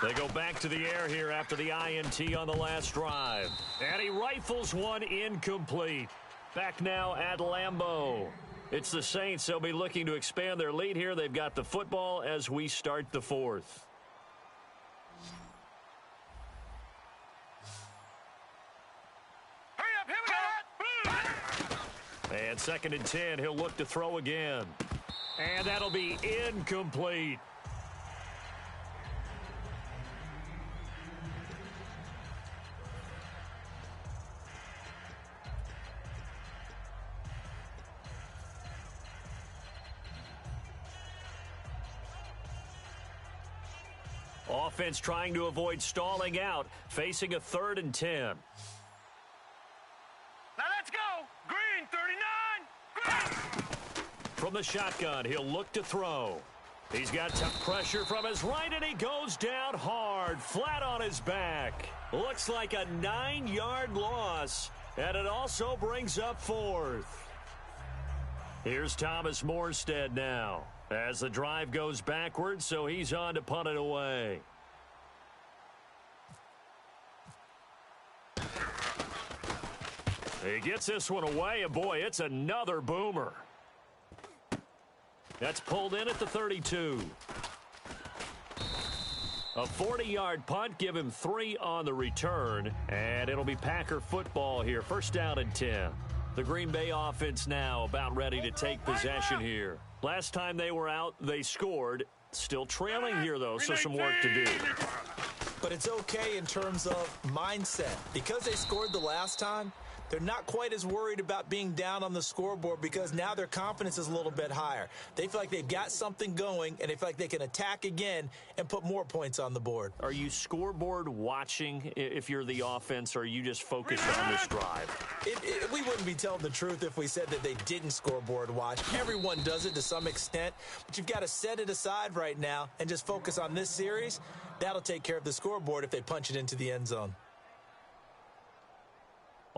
They go back to the air here after the INT on the last drive. And he rifles one incomplete. Back now at Lambeau. It's the Saints. They'll be looking to expand their lead here. They've got the football as we start the fourth. Hurry up, here we go. And 2nd and 10. He'll look to throw again. And that'll be incomplete. Offense trying to avoid stalling out, facing a 3rd and 10. Now let's go. Green, 39. Green. From the shotgun, he'll look to throw. He's got tough pressure from his right, and he goes down hard, flat on his back. Looks like a 9-yard loss, and it also brings up 4th. Here's Thomas Morstead now. As the drive goes backwards, so he's on to punt it away. He gets this one away, and boy, it's another boomer. That's pulled in at the 32. A 40-yard punt, give him 3 on the return, and it'll be Packer football here. 1st down and 10. The Green Bay offense now about ready to take possession here. Last time they were out, they scored. Still trailing here, though, so some work to do. But it's okay in terms of mindset. Because they scored the last time, they're not quite as worried about being down on the scoreboard because now their confidence is a little bit higher. They feel like they've got something going, and they feel like they can attack again and put more points on the board. Are you scoreboard watching if you're the offense, or are you just focused on this drive? We wouldn't be telling the truth if we said that they didn't scoreboard watch. Everyone does it to some extent, but you've got to set it aside right now and just focus on this series. That'll take care of the scoreboard if they punch it into the end zone.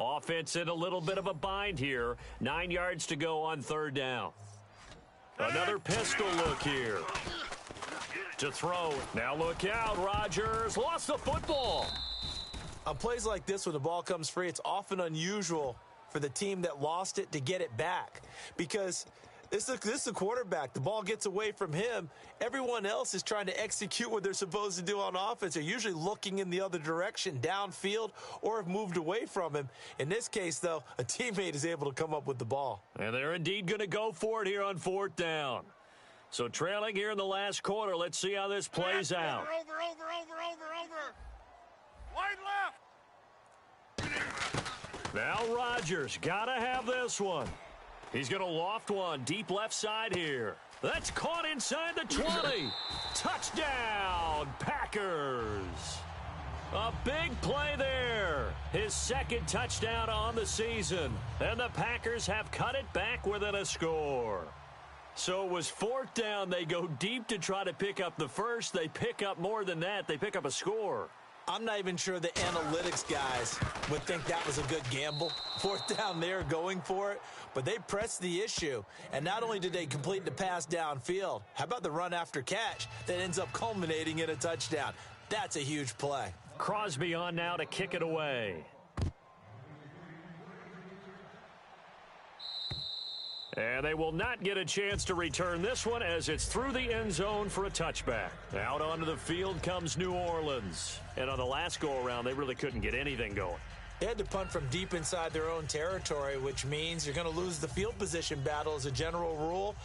Offense in a little bit of a bind here. 9 yards to go on 3rd down. Another pistol look here. To throw. Now look out. Rodgers lost the football. On plays like this, when the ball comes free, it's often unusual for the team that lost it to get it back. Because this is the quarterback. The ball gets away from him. Everyone else is trying to execute what they're supposed to do on offense. They're usually looking in the other direction, downfield, or have moved away from him. In this case, though, a teammate is able to come up with the ball. And they're indeed going to go for it here on 4th down. So trailing here in the last quarter. Let's see how this plays out. Over. Wide left. Now Rodgers got to have this one. He's going to loft one deep left side here. That's caught inside the 20. Touchdown, Packers. A big play there. His 2nd touchdown on the season. And the Packers have cut it back within a score. So it was 4th down. They go deep to try to pick up the first. They pick up more than that. They pick up a score. I'm not even sure the analytics guys would think that was a good gamble. 4th down there going for it. But they pressed the issue. And not only did they complete the pass downfield, how about the run after catch that ends up culminating in a touchdown? That's a huge play. Crosby on now to kick it away. And they will not get a chance to return this one as it's through the end zone for a touchback. Out onto the field comes New Orleans. And on the last go-around, they really couldn't get anything going. They had to punt from deep inside their own territory, which means you're going to lose the field position battle as a general rule.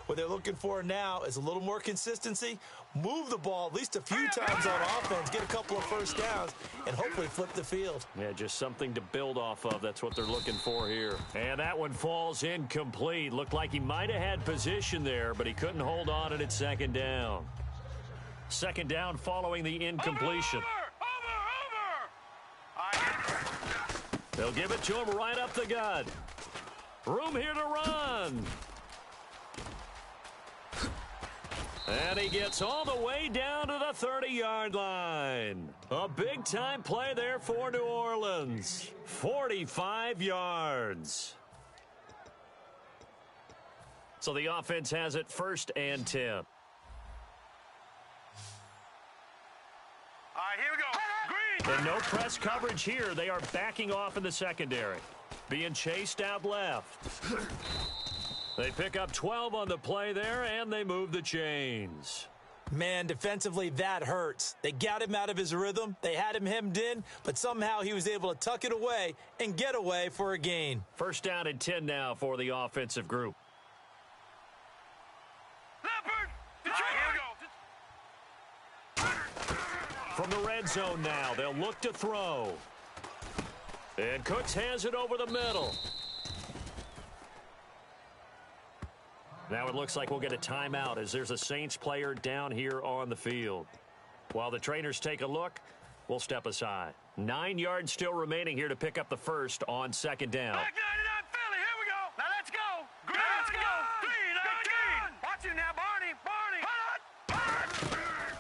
What they're looking for now is a little more consistency, move the ball at least a few times on offense, get a couple of first downs, and hopefully flip the field. Yeah, just something to build off of. That's what they're looking for here. And that one falls incomplete. Looked like he might have had position there, but he couldn't hold on and it's second down. Second down following the incompletion. They'll give it to him right up the gut. Room here to run. And he gets all the way down to the 30-yard line. A big-time play there for New Orleans. 45 yards. So the offense has it 1st and 10. All right, here we go. Green. And no press coverage here. They are backing off in the secondary. Being chased out left. They pick up 12 on the play there, and they move the chains. Man, defensively, that hurts. They got him out of his rhythm. They had him hemmed in, but somehow he was able to tuck it away and get away for a gain. 1st down and 10 now for the offensive group. From the red zone now, they'll look to throw. And Cooks has it over the middle. Now it looks like we'll get a timeout as there's a Saints player down here on the field. While the trainers take a look, we'll step aside. 9 yards still remaining here to pick up the first on 2nd down. Back 99 Philly, here we go. Now let's go. Green, let's go. 3-19. Watch you now, Barney.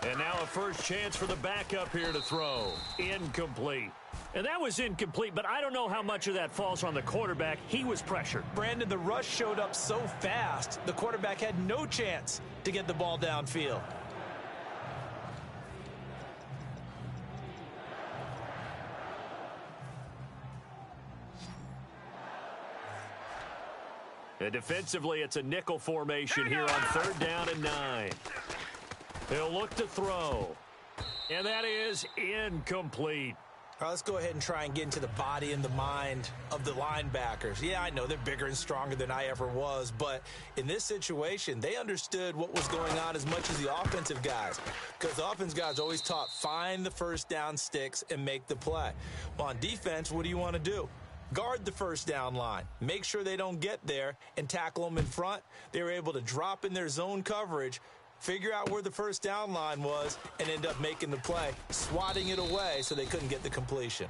And now a first chance for the backup here to throw. Incomplete. And that was incomplete, but I don't know how much of that falls on the quarterback. He was pressured. Brandon, the rush showed up so fast, the quarterback had no chance to get the ball downfield. And defensively, it's a nickel formation here on 3rd down and 9. He'll look to throw. And that is incomplete. All right, let's go ahead and try and get into the body and the mind of the linebackers. Yeah, I know they're bigger and stronger than I ever was, but in this situation, they understood what was going on as much as the offensive guys, because the offensive guys always taught find the first down sticks and make the play. Well, on defense, what do you want to do? Guard the first down line. Make sure they don't get there and tackle them in front. They were able to drop in their zone coverage, figure out where the first down line was, and end up making the play, swatting it away so they couldn't get the completion.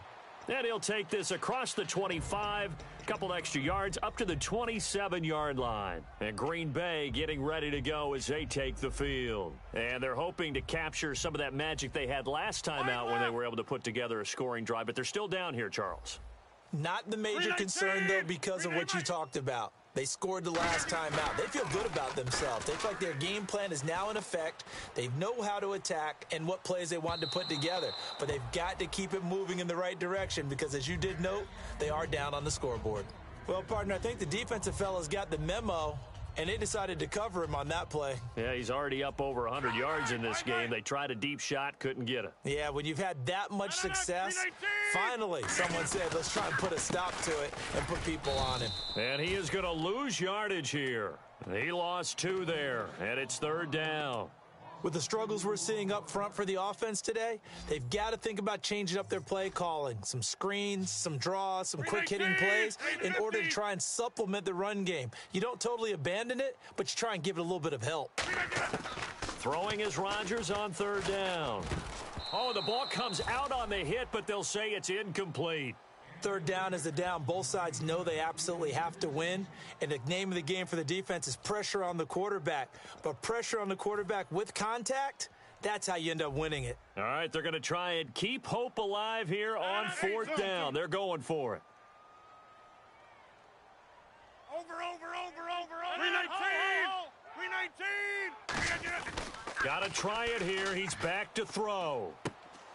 And he'll take this across the 25, a couple extra yards, up to the 27-yard line. And Green Bay getting ready to go as they take the field. And they're hoping to capture some of that magic they had last time out when they were able to put together a scoring drive. But they're still down here, Charles. Not the major concern, though, because of what you talked about. They scored the last time out. They feel good about themselves. They feel like their game plan is now in effect. They know how to attack and what plays they want to put together. But they've got to keep it moving in the right direction because, as you did note, they are down on the scoreboard. Well, partner, I think the defensive fellas got the memo, and they decided to cover him on that play. Yeah, he's already up over 100 yards in this game. They tried a deep shot, couldn't get it. Yeah, when you've had that much success, finally someone said, let's try and put a stop to it and put people on him. And he is going to lose yardage here. He lost 2 there, and it's 3rd down. With the struggles we're seeing up front for the offense today, they've got to think about changing up their play calling. Some screens, some draws, some quick-hitting plays in order to try and supplement the run game. You don't totally abandon it, but you try and give it a little bit of help. Throwing is Rodgers on 3rd down. Oh, the ball comes out on the hit, but they'll say it's incomplete. 3rd down is the down. Both sides know they absolutely have to win. And the name of the game for the defense is pressure on the quarterback. But pressure on the quarterback with contact, that's how you end up winning it. All right, they're going to try and keep hope alive here on 4th down. They're going for it. Over. 319. 319. Got to try it here. He's back to throw.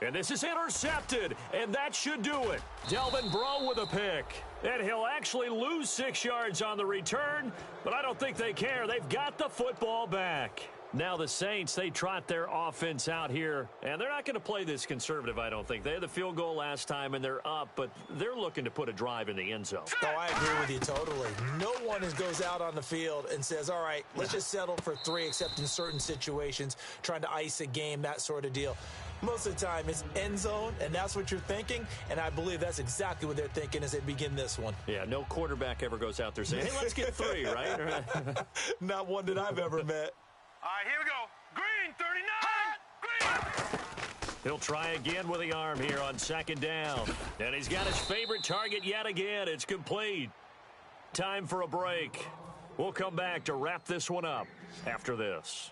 And this is intercepted, and that should do it. Delvin Breaux with a pick. And he'll actually lose 6 yards on the return, but I don't think they care. They've got the football back. Now the Saints, they trot their offense out here, and they're not going to play this conservative, I don't think. They had the field goal last time, and they're up, but they're looking to put a drive in the end zone. Oh, I agree with you totally. No one goes out on the field and says, all right, let's just settle for 3, except in certain situations, trying to ice a game, that sort of deal. Most of the time, it's end zone, and that's what you're thinking, and I believe that's exactly what they're thinking as they begin this one. Yeah, no quarterback ever goes out there saying, hey, let's get 3, right? Not one that I've ever met. All right, here we go. Green, 39. Green. He'll try again with the arm here on 2nd down. And he's got his favorite target yet again. It's complete. Time for a break. We'll come back to wrap this one up after this.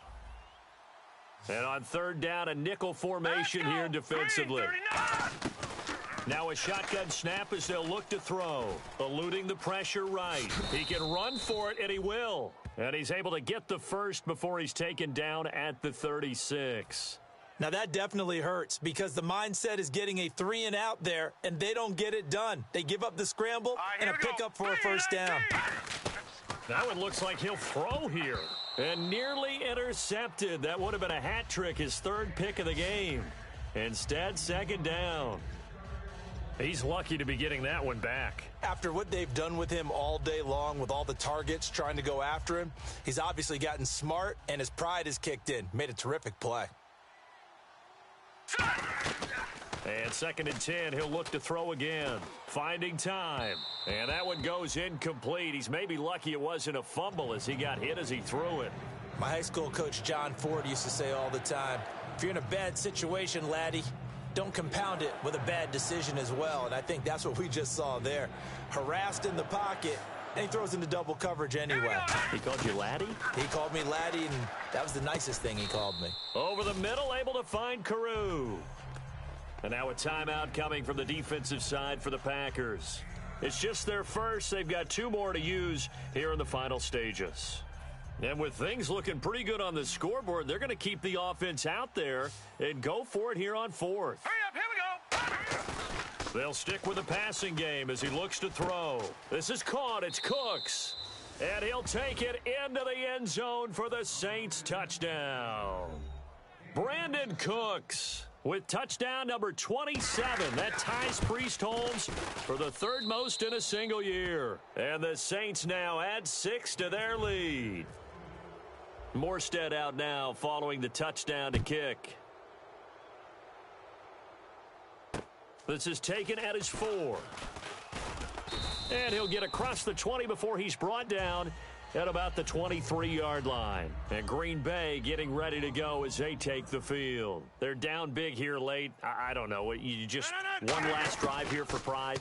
And on 3rd down, a nickel formation here defensively. Now a shotgun snap as they'll look to throw. Eluding the pressure right. He can run for it, and he will. And he's able to get the first before he's taken down at the 36. Now that definitely hurts because the mindset is getting a 3 and out there, and they don't get it done. They give up the scramble and a pickup for a 1st down. That one looks like he'll throw here. And nearly intercepted. That would have been a hat trick, his 3rd pick of the game. Instead, 2nd down. He's lucky to be getting that one back. After what they've done with him all day long with all the targets trying to go after him, he's obviously gotten smart, and his pride has kicked in. Made a terrific play. And 2nd and 10, he'll look to throw again. Finding time. And that one goes incomplete. He's maybe lucky it wasn't a fumble as he got hit as he threw it. My high school coach, John Ford, used to say all the time, if you're in a bad situation, laddie, don't compound it with a bad decision as well. And I think that's what we just saw there. Harassed in the pocket, and he throws into double coverage anyway. He called you laddie? He called me laddie, and that was the nicest thing he called me. Over the middle, able to find Carew. And now a timeout coming from the defensive side for the Packers. It's just their first. They've got 2 more to use here in the final stages. And with things looking pretty good on the scoreboard, they're going to keep the offense out there and go for it here on 4th. Hurry up, here we go. They'll stick with the passing game as he looks to throw. This is caught. It's Cooks. And he'll take it into the end zone for the Saints touchdown. Brandon Cooks with touchdown number 27. That ties Priest Holmes for the 3rd most in a single year. And the Saints now add 6 to their lead. Morstead out now following the touchdown to kick. This is taken at his 4. And he'll get across the 20 before he's brought down at about the 23-yard line. And Green Bay getting ready to go as they take the field. They're down big here late. I don't know. You just one last drive here for pride?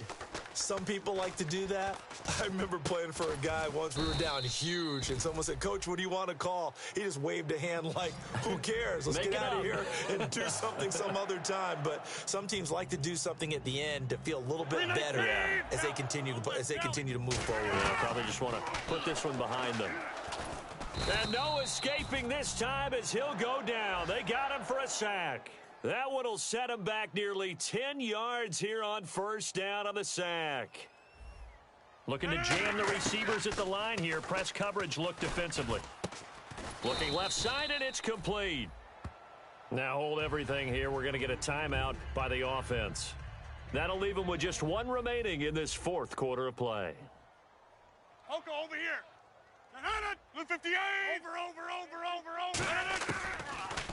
Some people like to do that. I remember playing for a guy once. We were down huge, and someone said, Coach, what do you want to call? He just waved a hand like, who cares? Let's get out of here and do something some other time. But some teams like to do something at the end to feel a little bit better as they continue to move forward. Yeah, probably just want to put this one behind them. And no escaping this time as he'll go down. They got him for a sack. That one will set him back nearly 10 yards here on 1st down on the sack. Looking to jam the receivers at the line here. Press coverage look defensively. Looking left side, and it's complete. Now hold everything here. We're going to get a timeout by the offense. That'll leave them with just 1 remaining in this 4th quarter of play. Oko, over here. 58. Over.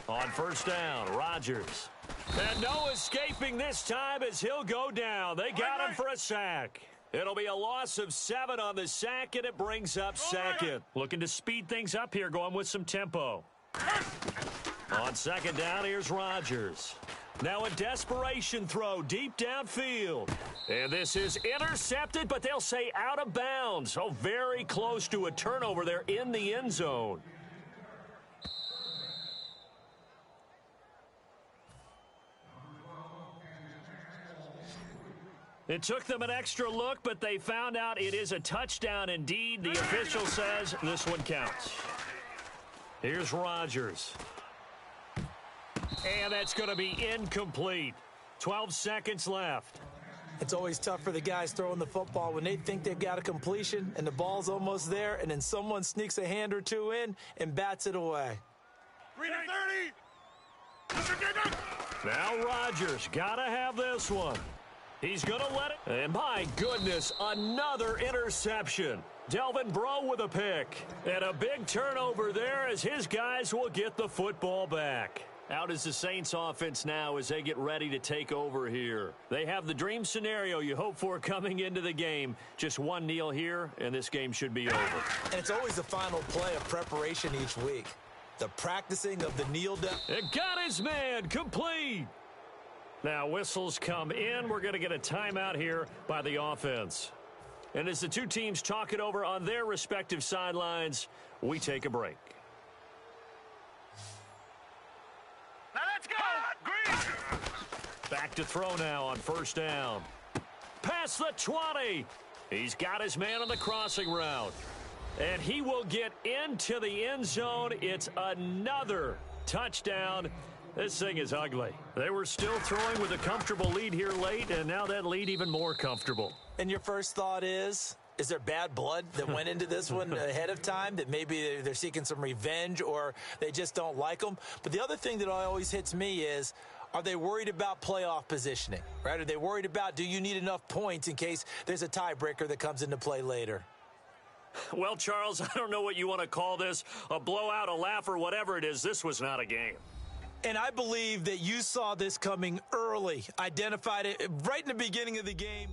On 1st down, Rodgers. And no escaping this time as he'll go down. They got him for a sack. It'll be a loss of 7 on the sack, and it brings up 2nd. Looking to speed things up here, going with some tempo. On 2nd down, here's Rodgers. Now a desperation throw deep downfield. And this is intercepted, but they'll say out of bounds. So very close to a turnover there in the end zone. It took them an extra look, but they found out it is a touchdown indeed. The official says this one counts. Here's Rodgers. And that's going to be incomplete. 12 seconds left. It's always tough for the guys throwing the football when they think they've got a completion and the ball's almost there, and then someone sneaks a hand or two in and bats it away. 3-30. Now Rodgers got to have this one. He's going to let it. And my goodness, another interception. Delvin Breaux with a pick. And a big turnover there as his guys will get the football back. Out is the Saints offense now as they get ready to take over here. They have the dream scenario you hope for coming into the game. Just one kneel here, and this game should be over. And it's always the final play of preparation each week. The practicing of the kneel down. It got his man complete. Now whistles come in. We're going to get a timeout here by the offense. And as the two teams talk it over on their respective sidelines, we take a break. Now let's go. Green. Back to throw now on first down. Past the 20. He's got his man on the crossing route. And he will get into the end zone. It's another touchdown. This thing is ugly. They were still throwing with a comfortable lead here late, and now that lead even more comfortable. And your first thought is there bad blood that went into this one ahead of time, that maybe they're seeking some revenge or they just don't like them? But the other thing that always hits me is, are they worried about playoff positioning, right? Are they worried about, do you need enough points in case there's a tiebreaker that comes into play later? Well, Charles, I don't know what you want to call this, a blowout, a laugh, or whatever it is. This was not a game. And I believe that you saw this coming early, identified it right in the beginning of the game.